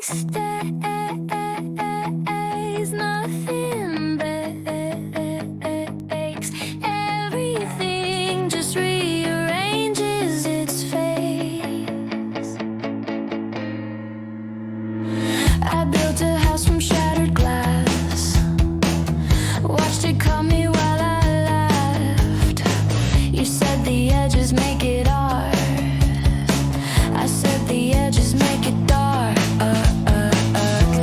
stays, nothing breaks. Everything just rearranges its face. I built a house from shattered glass, watched it cut me while I laughed. You said the edges make it hard, I said the edges make it dark.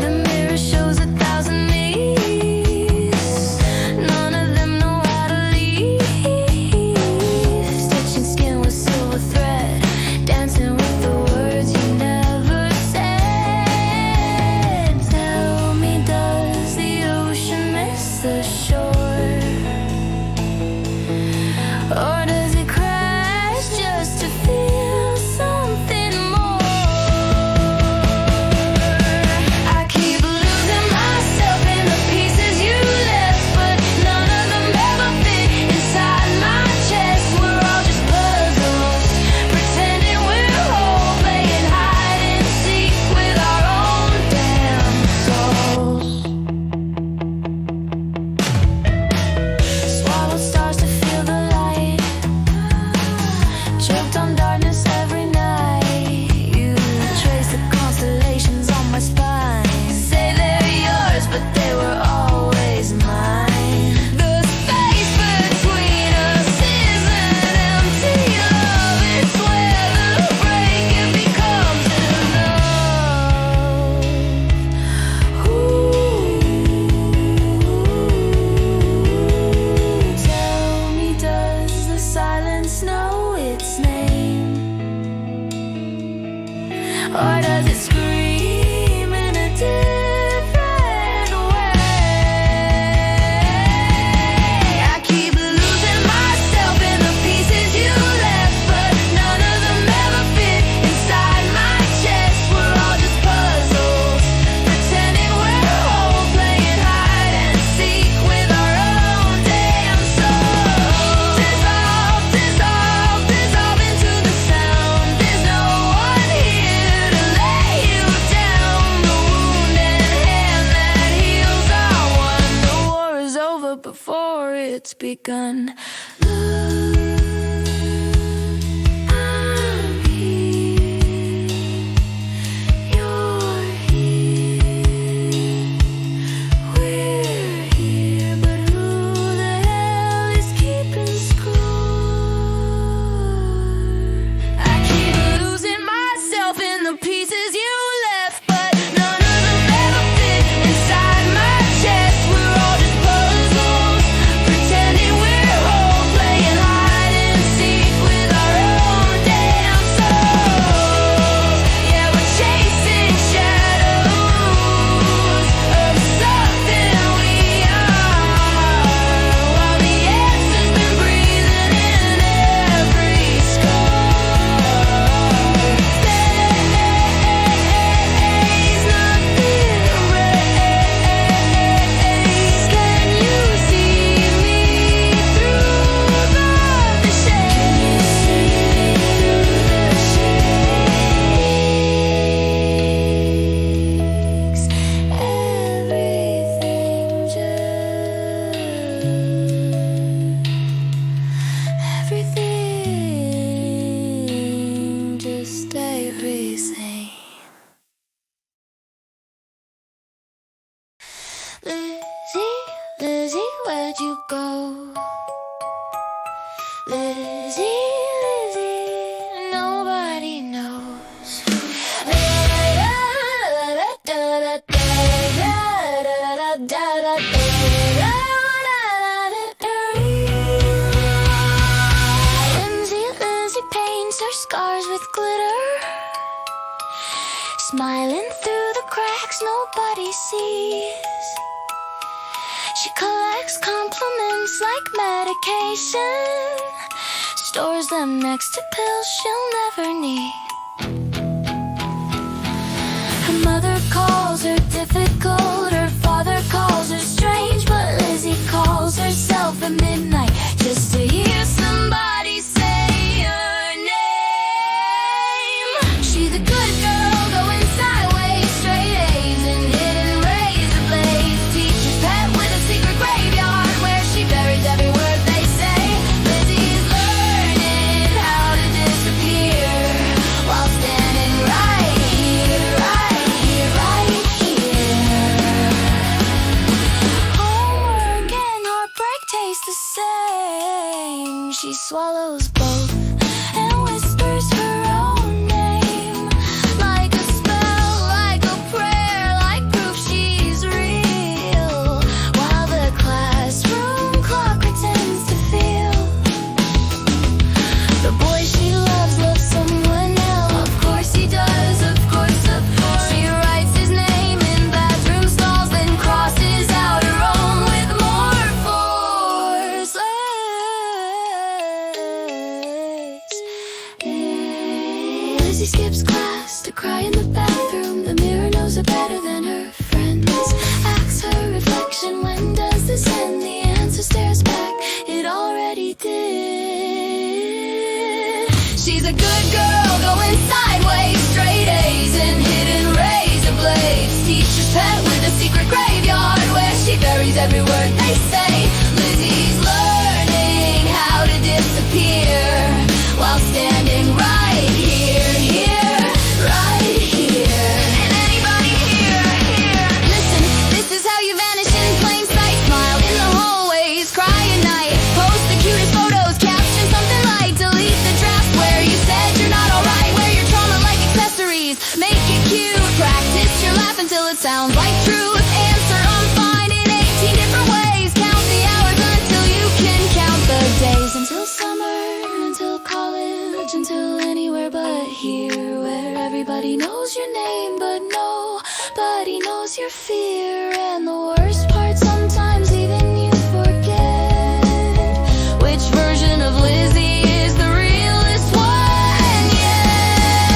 The mirror shows 1,000 knees, none of them know how to leave. Stitching skin with silver thread, dancing with the words you never said. Tell me, does the ocean miss the shore, or does it crash just to feel something more? I keep losing myself in the pieces you left, but none of them ever fit inside my chest. We're all just puzzles, pretending we're whole, playing hide and seek with our own damn souls. Swallowed stars to feel the light, choked on darkness every night. You trace the constellations on my spine, say they're yours, but they were always mine. The space between us is an empty love. It's where the break it becomes enough. Tell me, does the silence know its name, or does it scream in a different way? I keep losing myself in the pieces you left, but none of them ever fit inside my chest. We're all just puzzles, pretending we're whole, playing hide and seek with our own damn souls. Dissolve, dissolve, dissolve into the sound. There's no one here to lay you down. The wounded hand that heals our one. The war is over before it's begun. I'm here, you're here, we're here, but who the hell is keeping score? I keep losing myself in the pieces you left, but none of them ever fit inside my chest. We're all just puzzles, pretending we're whole, playing hide and seek with our own damn souls. Yeah, we're chasing shadows of something we are, while the answer's been breathing in every scar. Stays, nothing breaks. Can you see me through the shades? Everything just stayed the same. Lizzy, Lizzy, where'd you go? Lizzy, Lizzy, nobody knows. Whimsy Lizzy paints her scars with glitter, smiling through the cracks nobody sees. She collects compliments like medication, stores them next to pills she'll never need. Her mother calls her difficult, her father calls her strange, but Lizzy calls herself at midnight just to hear somebody say her name. She's a good girl going sideways, straight past, to cry in the bathroom. The mirror knows her better than her friends. Asks her reflection, when does this end? The answer stares back, it already did. She's a good girl going sideways, straight A's and hidden razor blades. Teacher's pet with a secret graveyard where she buries every word they say. Lizzie's learning how to disappear while standing right here, right here. And anybody here? Listen, this is how you vanish in plain sight. Smile in the hallways, cry at night. Post the cutest photos, caption something like delete the draft where you said you're not alright. Wear your trauma like accessories, make it cute. Practice your laugh until it sounds like truth. Answer I'm fine in 18 different ways. Count the hours until you can count the days. Until summer, until college, until anywhere but here, where everybody knows your name but nobody knows your fear. And the worst part, sometimes even you forget which version of Lizzie is the realest one yet.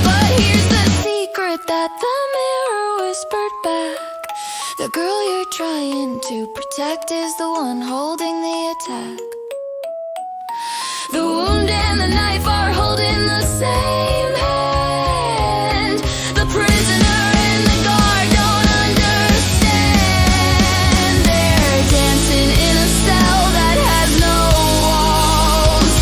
But here's the secret that the mirror whispered back. The girl you're trying to protect is the one holding the attack. The wound and the knife are holding the same hand. The prisoner and the guard don't understand. They're dancing in a cell that has no walls.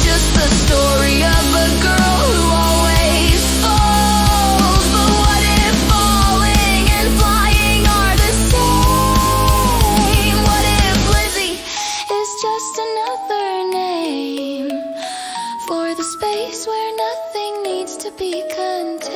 Just the story of a girl who always falls. But what if falling and flying are the same? What if Lizzie is just another name for the space where nothing needs to be contained?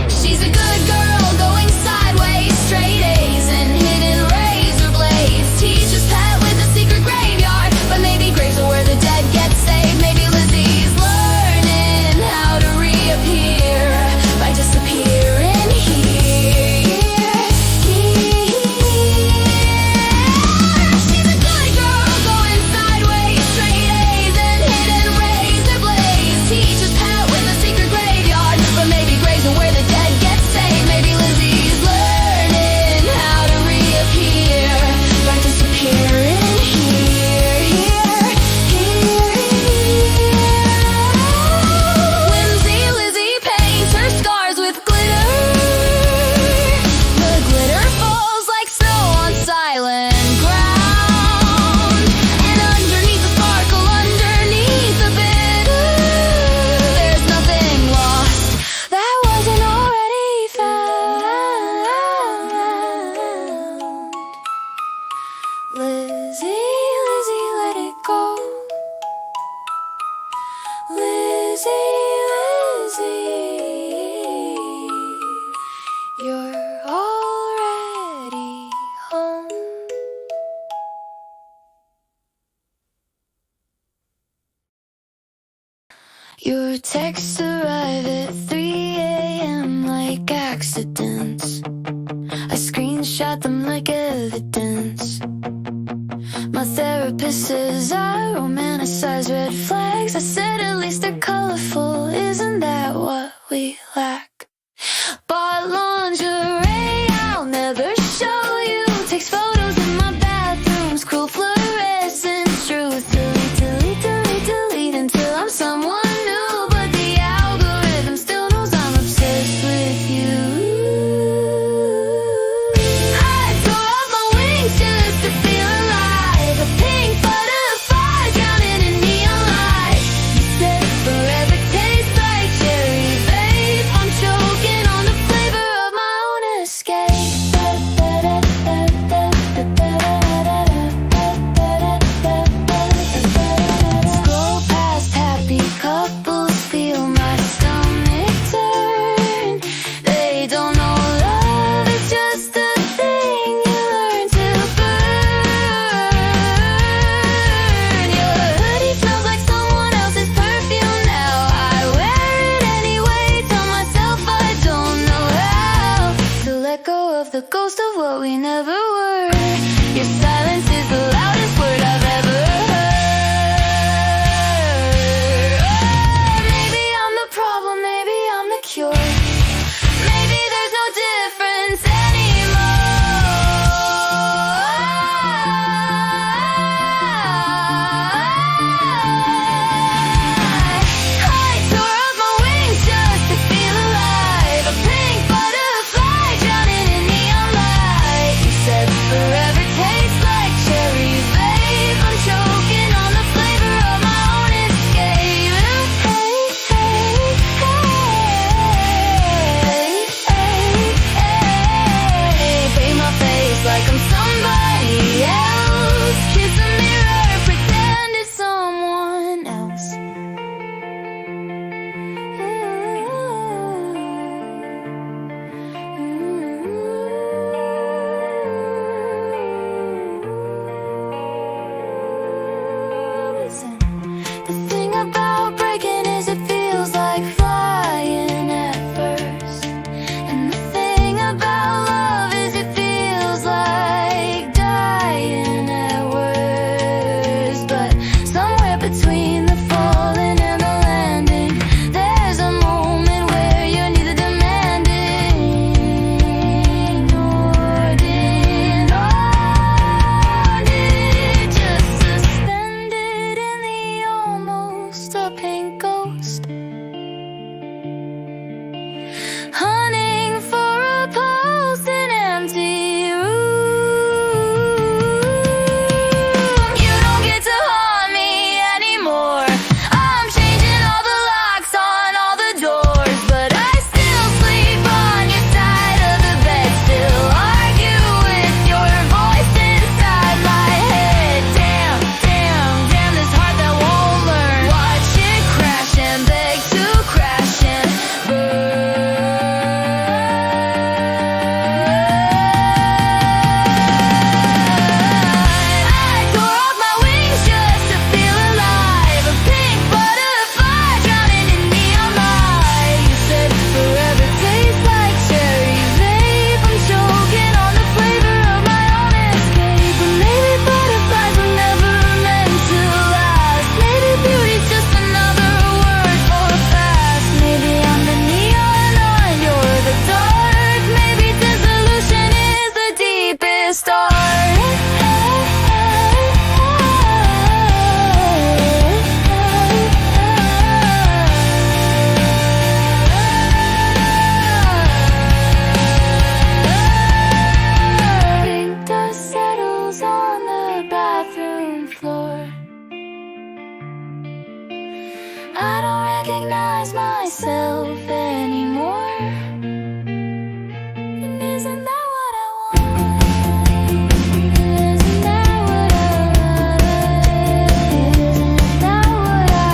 She's a good girl going sideways, straight A's and hidden razor blades. Teacher's pet with a secret graveyard, but maybe graves are where the dead get saved. Maybe Lizzie's learning how to reappear by disappearing here. She's a good girl going sideways, straight A's and hidden razor blades. Teacher's pet with a secret graveyard, but maybe graves are where the dead get saved. Maybe Lizzie's learning how to reappear by disappearing here. Whimsy Lizzy paints her scars with glitter. The glitter falls like snow on silent ground. And underneath the sparkle, underneath the bitter, there's nothing lost that wasn't already found. Lizzy, Lizzy, let it go. Lizzy, Lizzy, you're already home. Your texts arrive at 3 a.m. like accidents. I screenshot them like evidence. My therapist says I romanticize red flags. I said at least they're colorful. Isn't that what we lack? Bought lingerie I'll never show you. Takes photos in my bathrooms. Cruel fluorescence. Truth. Delete, delete, delete, delete until I'm someone new. But the algorithm still knows I'm obsessed with you. I tore off my wings just to feel alive. A pink butterfly drowning in neon light. You said forever tastes like cherry, babe. I'm choking on the flavor of my own escape. Scroll past happy couples, feel my stomach turn. They don't know love, it's just a thing you learn to burn. Your hoodie smells like someone else's perfume now. I wear it anyway, tell myself I don't know how to let go of the ghost of what we never were. Your silence is the loudest word I've ever heard. a pink ghost, hunting for a pulse in empty room. You don't get to haunt me anymore. I'm changing all the locks on all the doors, but I still sleep on your side of the bed, still argue with your voice inside my head. Damn, damn, damn, this heart that won't learn. Watch it crash and beg to crash and burn. I tore off my wings just to feel alive, a pink butterfly drowning in neon light. You said forever tastes like cherry vape. I'm choking on the flavor of my own escape. But maybe butterflies were never meant to last. Maybe beauty's just another word for fast. Maybe I'm the neon light, you're the dark. Maybe dissolution is the deepest art. Pink dust settles on the bathroom floor. I don't recognize myself anymore. And isn't that what I want? Isn't that what I want? Isn't that what I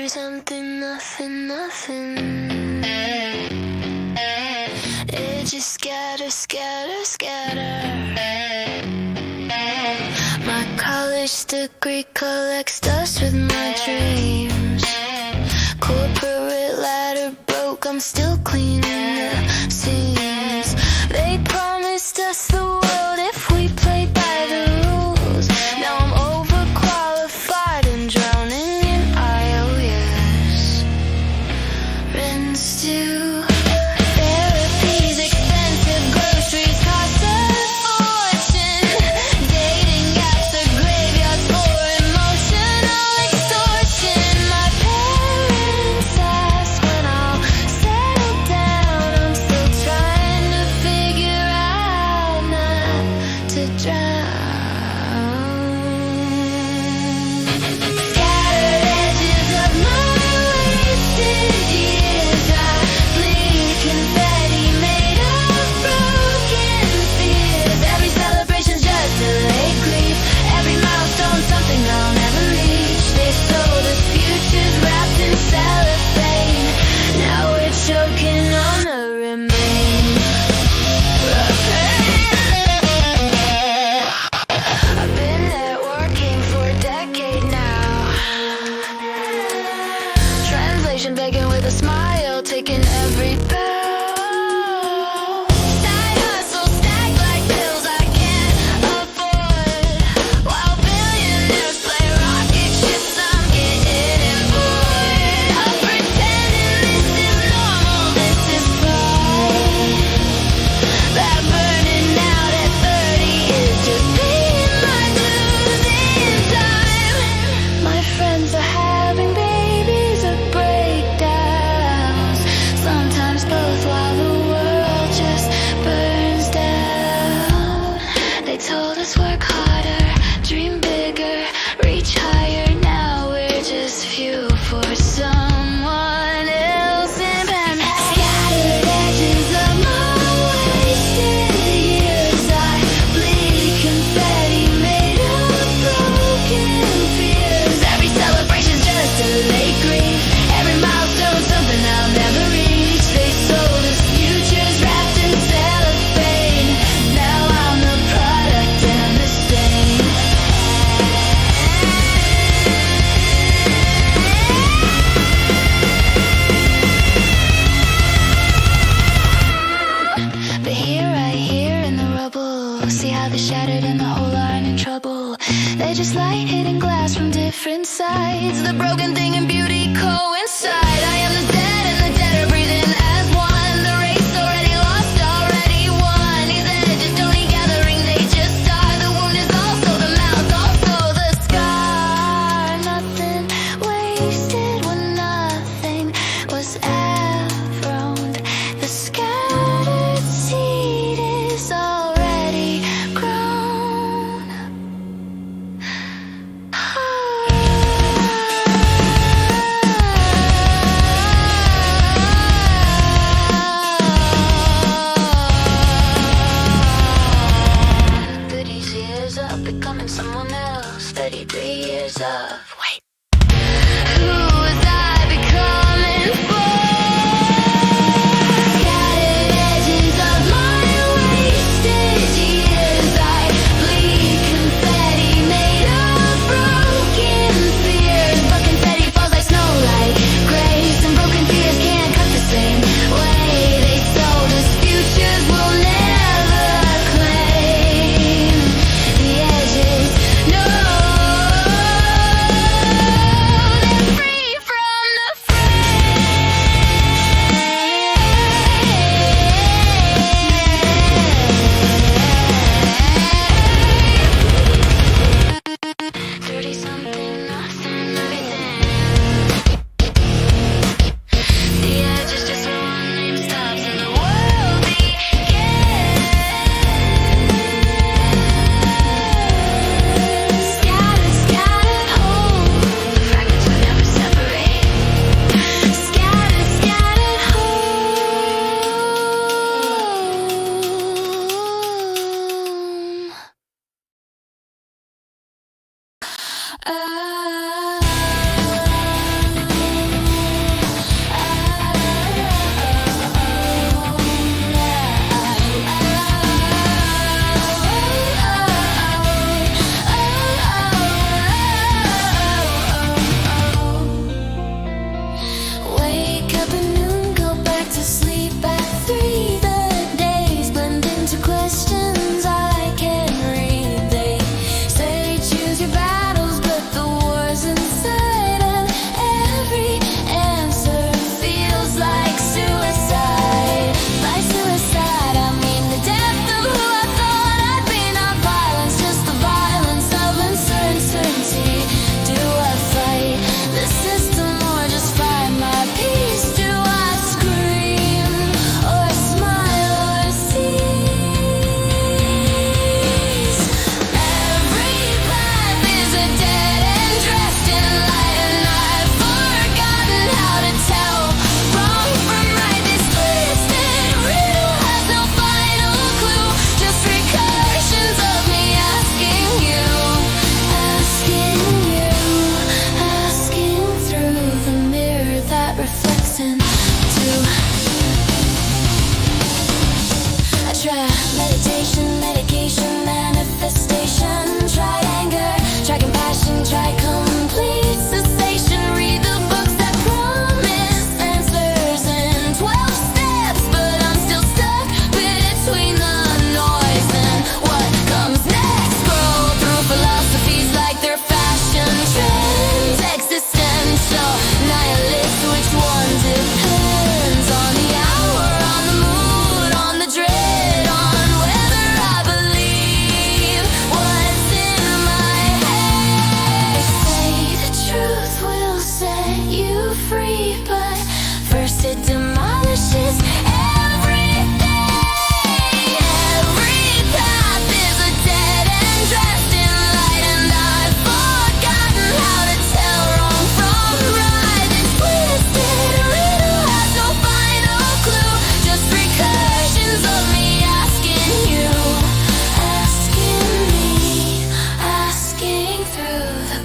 30 something, nothing, nothing. It just scatter, scatter, scatter. My college degree collects dust with my dreams. Corporate ladder broke, I'm still cleaning the seams. They promised us the world if we played by the rules. Now I'm overqualified and drowning in IOUs. Rents due, therapies expensive, groceries cost a fortune. Dating apps are graveyards for emotional extortion. My parents ask when I'll settle down. I'm still trying to figure out not to drown. Scattered edges of my wasted years, I bleed confetti made of broken fears. Every celebration's just delayed grief. Every milestone something I'll never reach. They sold us futures wrapped in cellophane. Now we're choking on the remains. I've been networking for a decade now. Translation begging with a smile, taking every bow. Side hustle stacked like bills I can't afford. While billionaires play rocket ships, I'm getting bored. I'm pretending this is normal, this is pride. That burning out at 30 is just paying my dues in time. My friends are having babies or breakdowns. Sometimes both while the world just burns down. They told us work harder, dream bigger, reach higher. Now we're just fuel for someone else in pen. Scattered edges of my wasted years, I bleed confetti made of broken fears. Every celebration's just delayed grief. Every milestone something I'll never reach. They sold us futures wrapped in cellophane. Now I'm the product and the stain. But here, right here in the rubble, see how the shattered and the whole aren't in trouble. They just light hitting glass from different sides. The broken thing and beauty coincide. I am the dead and the dead are breathing as one. The race already lost, already won. These edges don't need gathering, they just die. The wound is also the mouth, also the scar. Nothing wasted when nothing was ever. The scattered seed is already grown. Becoming someone else. 33 years of wait. Who was I becoming for? Scattered edges of my wasted years, I bleed confetti made of broken fears. But confetti falls like snow like grace, and broken fears can't cut the same way. They sold us futures we'll never claim. The edges, no, they're free from the frame. 30 something, nothing, everything. The edge is just where one name stops and the world begins. Scattered, scattered home. The fragments will never separate. Scattered, scattered home.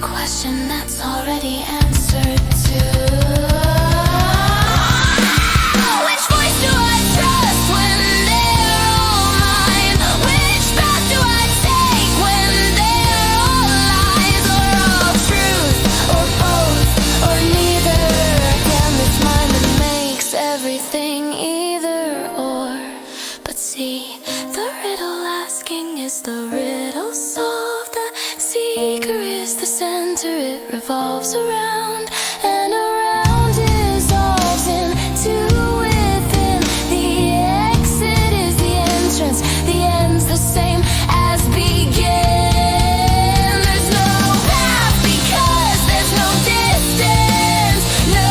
question that's already answered to. Which voice do I trust when they're all mine? Which path do I take when they're all lies? Or all truth, or both, or neither? Damn this mind that makes everything either or. But see, the riddle asking is the riddle solved. The seeker is the center, it revolves around and around, dissolves into within. The exit is the entrance, the end's the same as begin. There's no path because there's no distance, no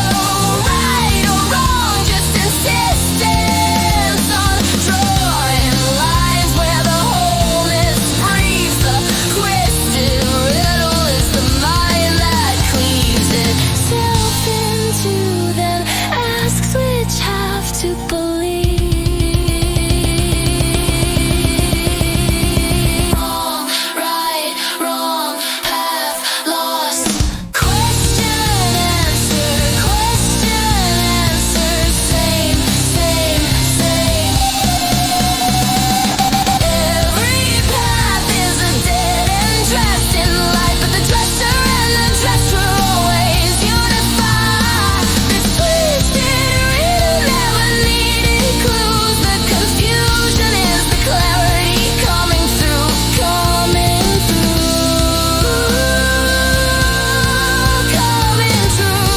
right or wrong, just insistence on drawing lines where the wholeness breathes. The twisted riddle is the mind that cleaves itself into, then asks which half to believe. Wrong, right, wrong, path, lost. Question, answer, same, same, same. Every path is a dead end dressed in light, but the dresser and the dresser always unify. This twisted riddle never needed clues. The confusion is the clarity coming through, coming through, coming true,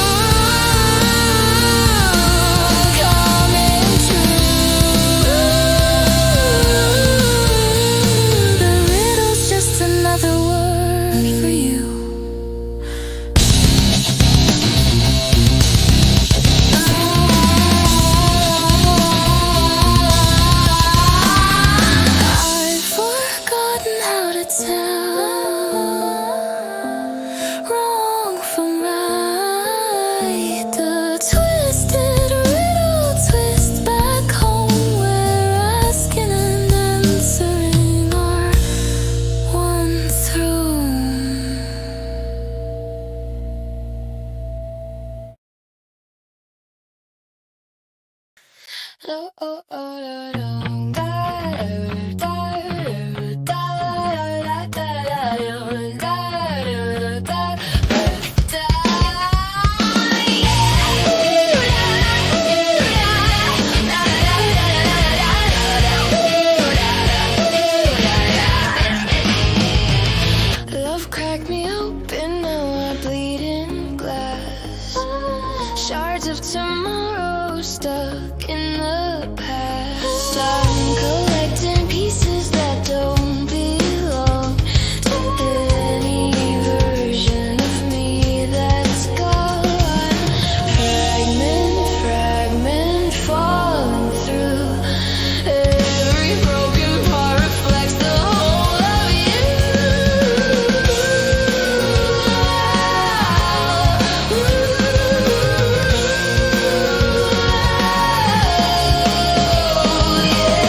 coming true. The riddle's just another word for you. I've forgotten how to tell wrong from right. The twisted riddle twists back home, where asking and answering are one through. Love cracked me open, now I bleed in glass. Shards of tomorrow stuck in the past. I'm collecting pieces that don't belong to any version of me that's gone. Fragment, fragment, falling through. Every broken part reflects the whole of you. Yeah.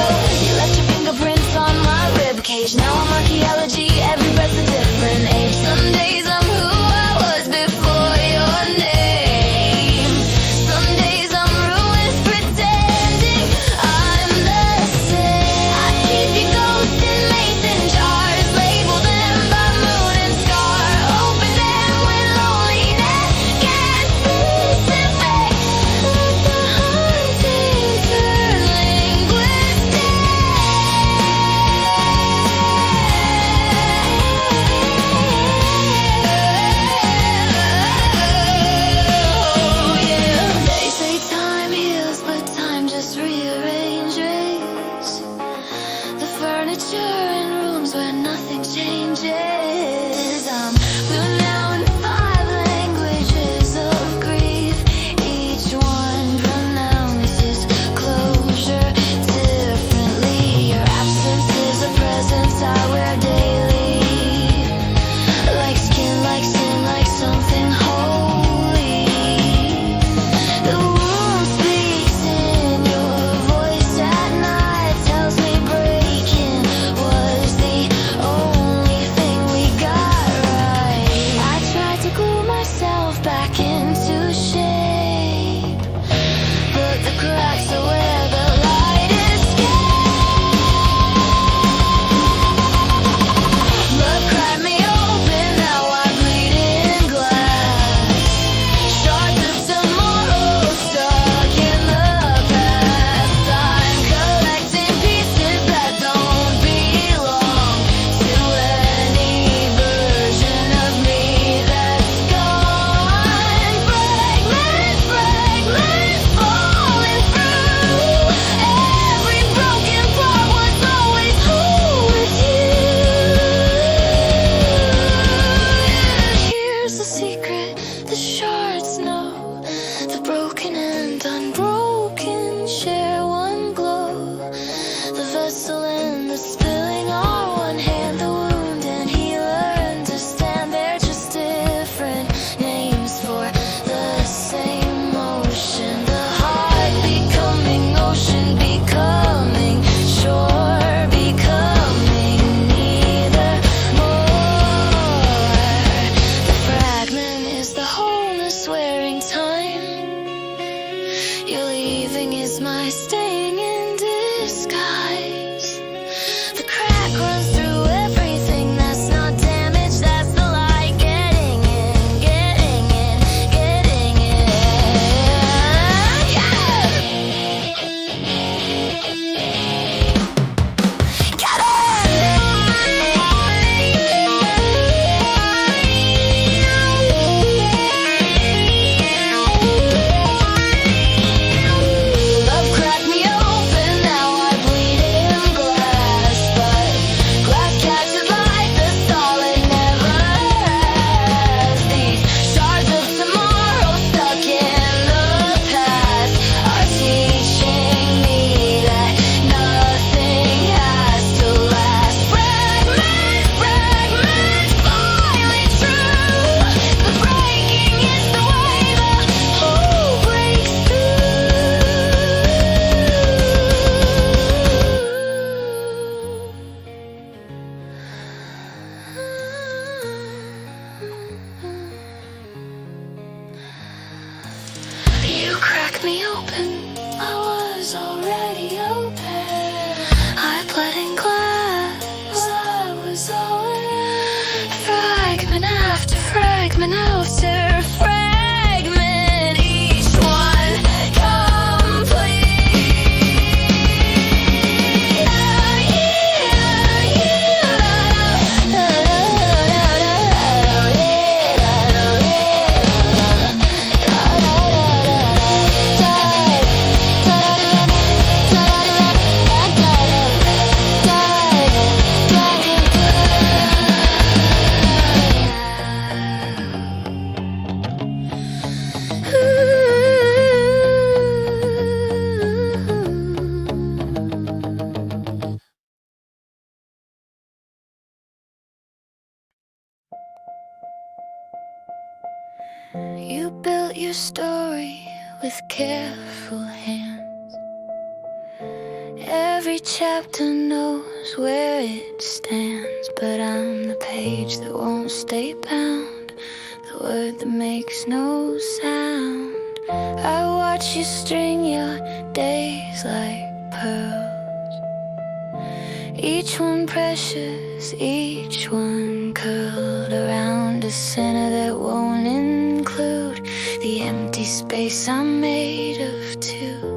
was already open. I bled in glass. I was always fragment after fragment after fragment. Each one complete. You built your story with careful hands. Every chapter knows where it stands, but I'm the page that won't stay bound, the word that makes no sound. I watch you string your days like pearls, each one precious, each one curled around a center that won't include the empty space I'm made of too.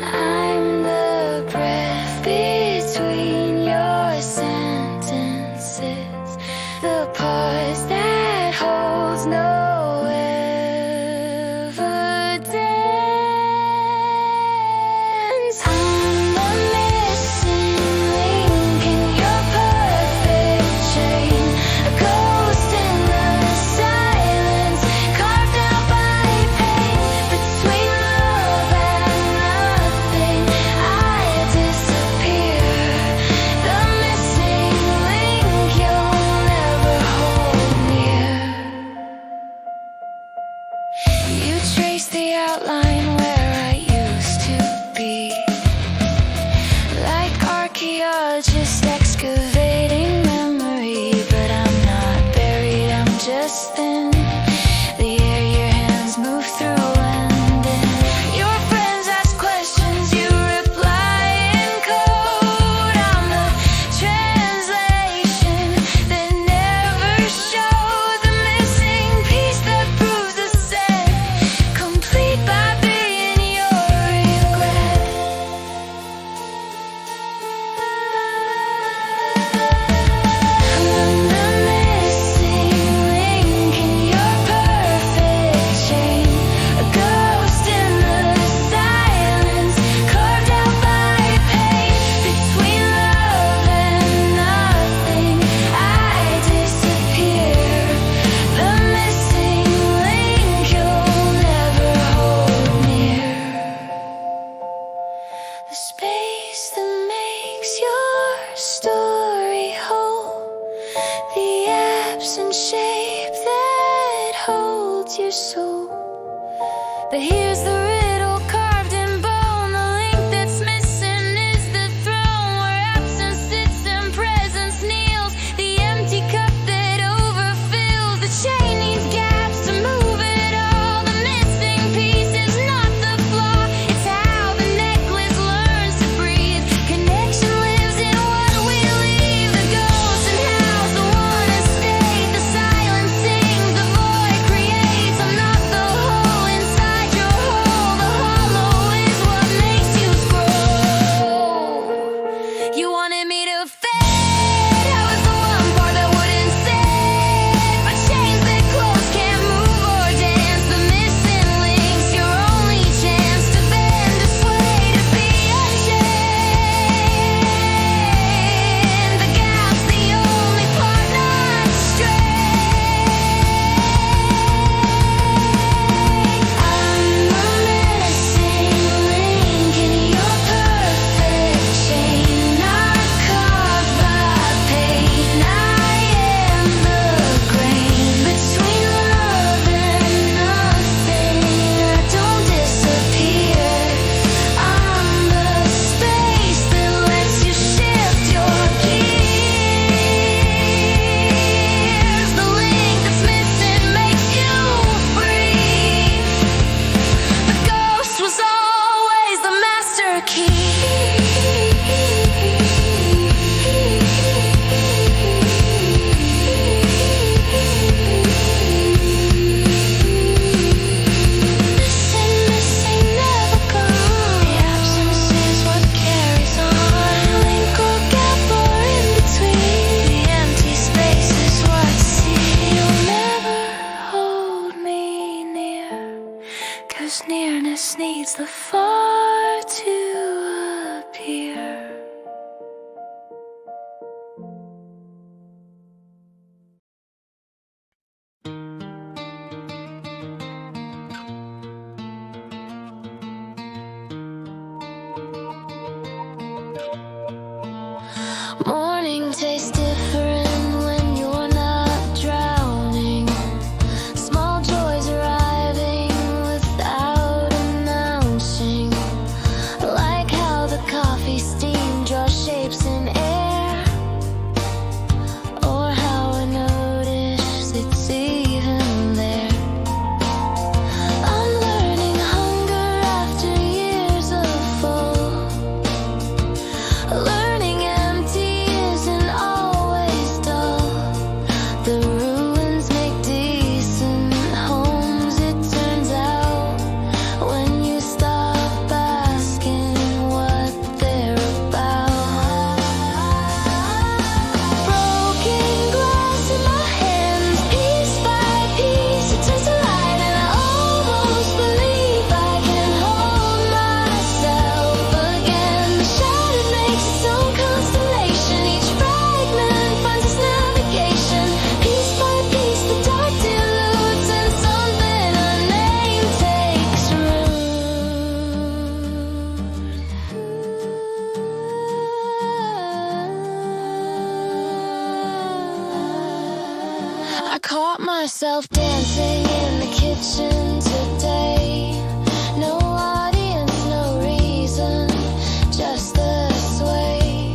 I'm the breath between your sentences, the pause that holds no evidence. I'm the missing link in your perfect chain, a ghost in the silence, carved out by pain. Between love and nothing, I disappear, the missing link you'll never hold near. You trace the outline where I used to be, like archaeologists excavating memory. But I'm not buried, I'm just thin, the air your hands move through and in. Your friends ask questions, you reply in code. I'm the translation that never showed, the missing piece that proves the set, complete by being your regret. I'm the missing link in your perfect chain, a ghost in the silence, carved out by pain. Between love and nothing, I disappear, the missing link you'll never hold near. The space that makes your story whole, the absent shape that holds your soul. But here's the riddle carved in bone, the link that's missing is the throne where absence sits and presence kneels, the empty cup that overfills. The chain needs gaps to move it all, the missing piece is not the flaw, it's how the necklace learns to breathe. Connection lives in what we leave, the ghost and house, the one estate, the silence sings, the void creates. I'm not the hole inside your hole, takes the far to appear. Morning tastes different when you're not drowning. Small joys arriving without announcing. Like how the coffee steam draws shapes in air. Or how I notice it's even there. I'm learning hunger after years of full. Learning empty isn't always dull. The ruins make decent homes, it turns out, when you stop asking what they're about. Broken glass in my hands, piece by piece, it turns to light, and I almost believe I can hold myself again. The shattered makes its own constellation. Each fragment finds its navigation. Piece by piece, the dark dilutes, and something unnamed takes root. I caught myself dancing in the kitchen today. No audience, no reason, just the sway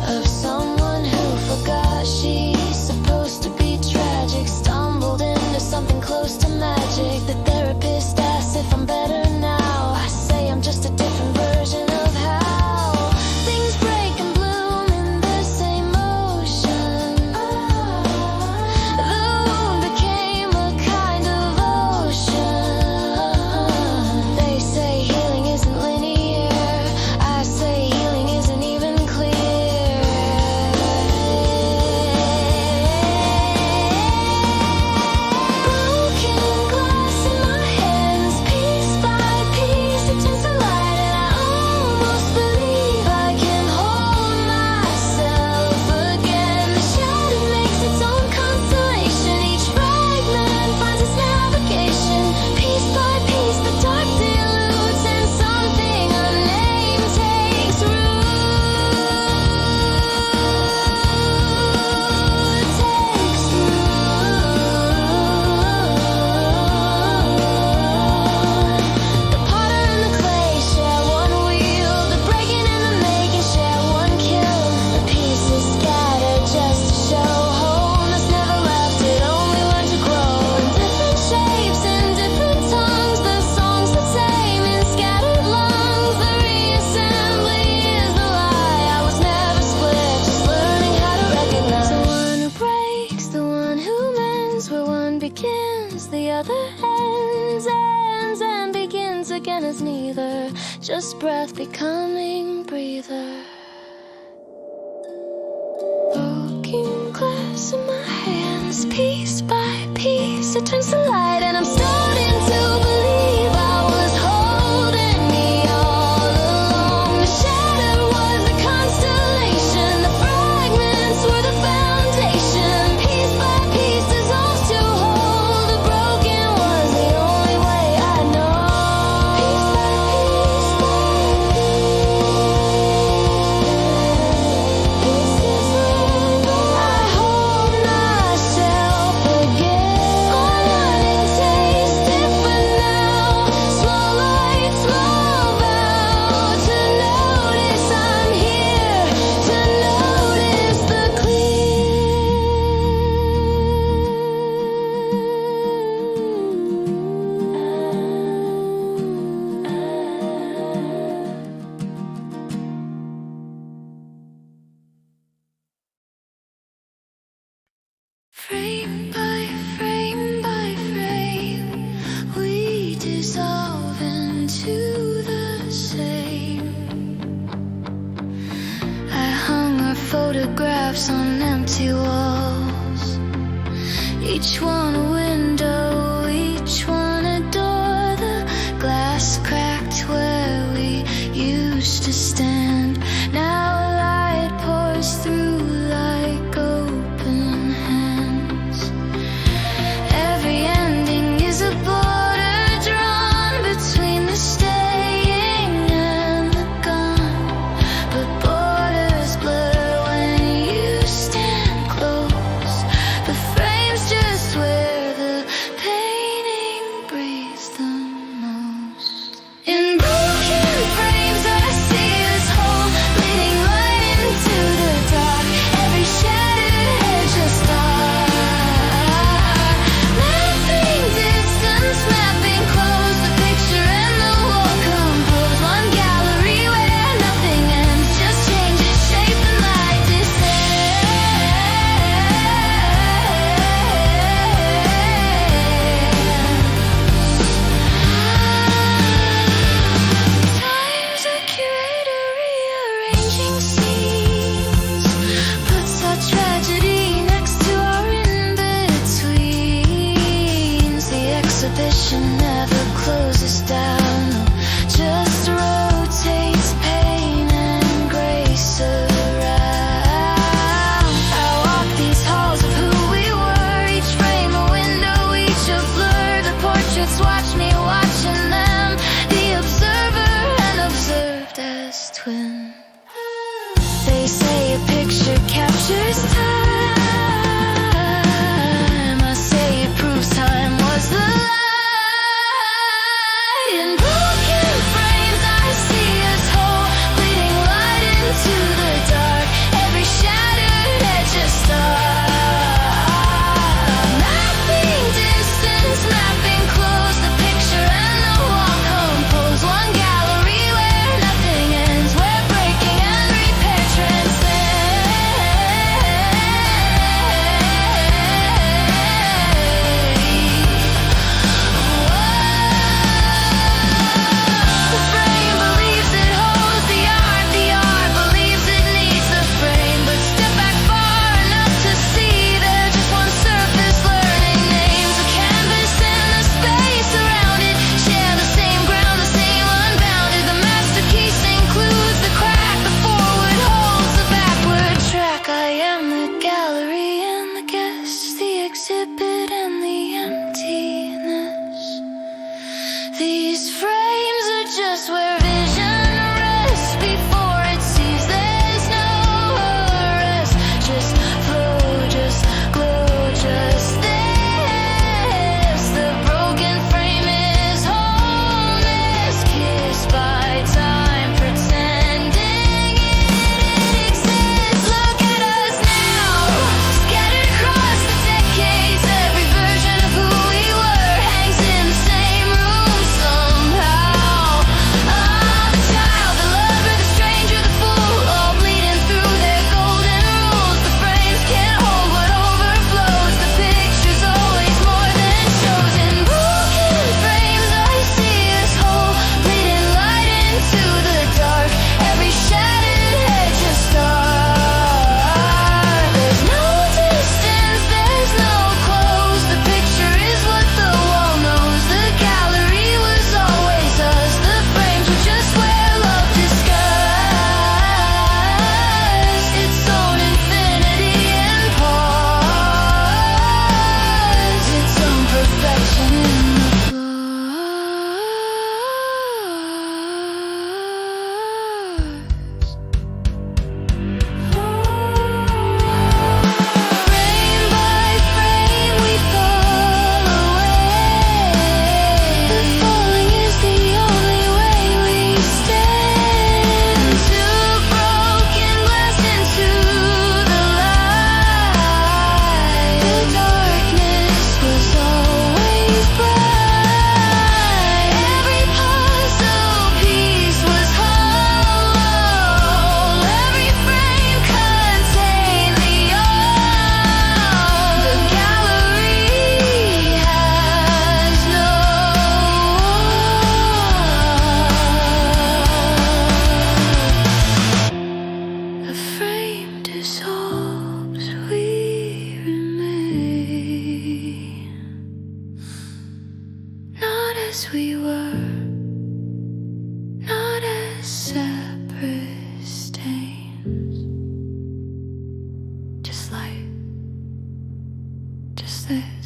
of someone who forgot she's supposed to be tragic. Stumbled into something close to magic. The therapist asks if I'm better now. I say I'm just a different version of how things break and bloom in the same motion. The wound became a kind of ocean. They say healing isn't linear. I say healing isn't even clear. Broken glass in my hands, piece by piece, it turns to light, and I almost believe I can hold myself again. The shadow makes its own constellation. Each fragment finds its navigation. Piece by piece, the dark dilutes, and something unnamed takes root. Takes root. The potter and the clay share one wheel. The breaking and the making share one kill. The pieces scattered just to show wholeness never left. It only learned to grow in different shapes, in different tongues. The song's the same in scattered lungs. The reassembly is the lie. I was never split, just learning how to recognize. The one who breaks, the one who mends. Where one begins, the other ends and begins again as neither. Just breath becoming breather. Broken glass in my hands, piece by piece, it turns to light, and I'm starting to believe I was holding me all along. The shadow was the constellation, the fragments were the foundation. Piece by piece dissolves to whole. The broken was the only way I know. Piece by piece, pieces I hold myself again. My learning tastes different now. Slow light, slow bow. To notice I'm here, to notice the frame by frame by frame, we dissolve into the same. I hung our photographs on empty walls, each one a window, each one a door. The glass cracked She never closes down, just rotates pain and grace around. I walk these halls of who we were, each frame a window, each a blur. The portraits watch me watching them, the observer and observed as twin. They say a picture captures time, I say it proves time was the lie. In broken frames I see us whole, bleeding light into the dark, every shattered edge a star. Mapping distance, mapping close, the picture and the wall compose. One gallery where nothing ends, where breaking and repair The frame believes it holds the art believes it needs the frame. But step back far enough to see they're just one surface learning names. A canvas and the space around it share the same ground, the same unbounded. The masterpiece includes the crack, the forward holds the backward track. I am the gallery and the guest, the exhibit and the emptiness. These frames are just where vision rests before it sees there's no rest. Just flow, just glow, just this. The broken frame is wholeness, kissed by time, pretending it exists. Look at us now, scattered across the decades. Every version of who we were hangs in the same room somehow. The child, the lover, the stranger, the fool, all bleeding through their golden rules. The frames can't hold what overflows. The picture's always more than shows. In broken frames I see us whole, bleeding light into the dark, every shattered edge a star. There's no distance, there's no close, the picture is what the wall knows. The gallery was always us, the frames were just where love disguised its own infinity and pause, its own perfection in the Frame by frame we fall away. The falling is the only way we stand. To broken glass into the light. The darkness was always bright. Every puzzle piece was whole. Every frame contained the all. The gallery has no wall. A frame dissolves, we remain not as we were, not as separate stains. Just light, just this.